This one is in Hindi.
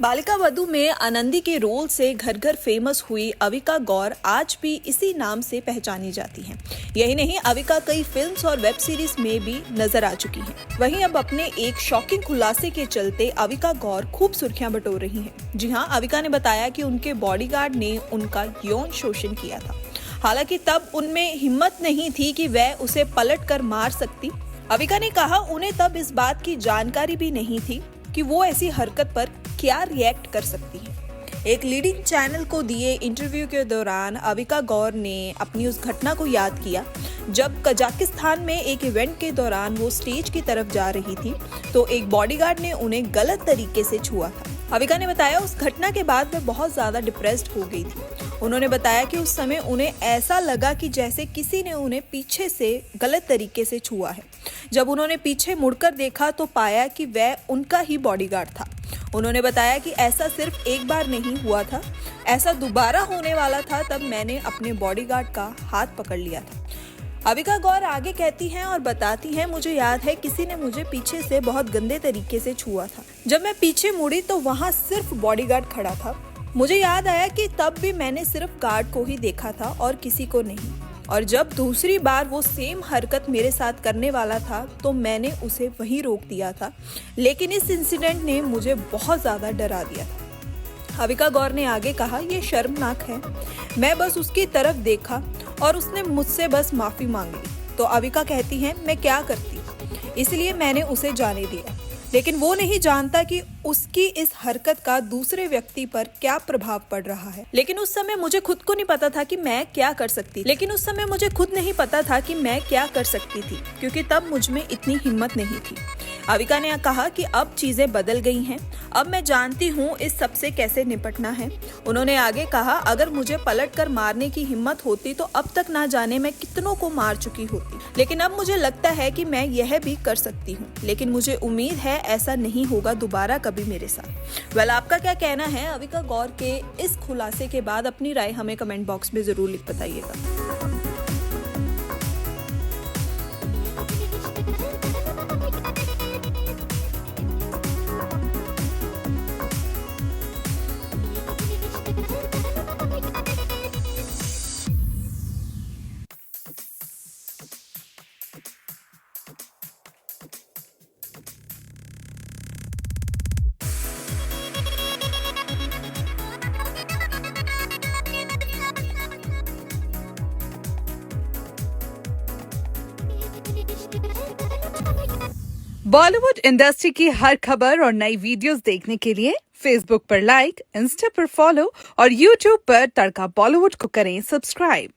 बालिका वधू में आनंदी के रोल से घर घर फेमस हुई अविका गौर आज भी इसी नाम से पहचानी जाती हैं। यही नहीं, अविका कई फिल्म्स और वेब सीरीज में भी नजर आ चुकी हैं। वहीं अब अपने एक शॉकिंग खुलासे के चलते अविका गौर खूब सुर्खियां बटोर रही हैं। जी हां, अविका ने बताया कि उनके बॉडीगार्ड ने उनका यौन शोषण किया था। हालांकि तब उनमें हिम्मत नहीं थी कि वह उसे पलट कर मार सकती। अविका ने कहा उन्हें तब इस बात की जानकारी भी नहीं थी कि वो ऐसी हरकत पर क्या रिएक्ट कर सकती है। एक लीडिंग चैनल को दिए इंटरव्यू के दौरान अविका गौर ने अपनी उस घटना को याद किया जब कजाकिस्तान में एक इवेंट के दौरान वो स्टेज की तरफ जा रही थी तो एक बॉडीगार्ड ने उन्हें गलत तरीके से छुआ था। अविका ने बताया उस घटना के बाद वह बहुत ज्यादा डिप्रेस्ड हो गई थी। उन्होंने बताया कि उस समय उन्हें ऐसा लगा कि जैसे किसी ने उन्हें पीछे से गलत तरीके से छुआ है। जब उन्होंने पीछे मुड़कर देखा तो पाया कि वह उनका ही बॉडीगार्ड था। उन्होंने बताया कि ऐसा सिर्फ एक बार नहीं हुआ था, ऐसा दोबारा होने वाला था। तब मैंने अपने बॉडीगार्ड का हाथ पकड़ लिया था। अविका गौर आगे कहती हैं और बताती हैं, मुझे याद है किसी ने मुझे पीछे से बहुत गंदे तरीके से छुआ था। जब मैं पीछे मुड़ी तो वहाँ सिर्फ बॉडीगार्ड खड़ा था। मुझे याद आया कि तब भी मैंने सिर्फ गार्ड को ही देखा था और किसी को नहीं। और जब दूसरी बार वो सेम हरकत मेरे साथ करने वाला था तो मैंने उसे वहीं रोक दिया था, लेकिन इस इंसिडेंट ने मुझे बहुत ज़्यादा डरा दिया था। अविका गौर ने आगे कहा, ये शर्मनाक है। मैं बस उसकी तरफ देखा और उसने मुझसे बस माफ़ी मांग ली। तो अविका कहती हैं, मैं क्या करती, इसलिए मैंने उसे जाने दिया। लेकिन वो नहीं जानता कि उसकी इस हरकत का दूसरे व्यक्ति पर क्या प्रभाव पड़ रहा है। लेकिन उस समय मुझे खुद नहीं पता था कि मैं क्या कर सकती थी क्योंकि तब मुझ में इतनी हिम्मत नहीं थी। अविका ने कहा कि अब चीजें बदल गई हैं, अब मैं जानती हूँ इस सब से कैसे निपटना है। उन्होंने आगे कहा, अगर मुझे पलटकर मारने की हिम्मत होती तो अब तक ना जाने मैं कितनों को मार चुकी होती, लेकिन अब मुझे लगता है कि मैं यह भी कर सकती हूँ। लेकिन मुझे उम्मीद है ऐसा नहीं होगा दोबारा कभी मेरे साथ। आपका क्या कहना है अविका गौर के इस खुलासे के बाद? अपनी राय हमें कमेंट बॉक्स में जरूर लिख बताइएगा। बॉलीवुड इंडस्ट्री की हर खबर और नई वीडियोस देखने के लिए फेसबुक पर लाइक, इंस्टा पर फॉलो और यूट्यूब पर तड़का बॉलीवुड को करें सब्सक्राइब।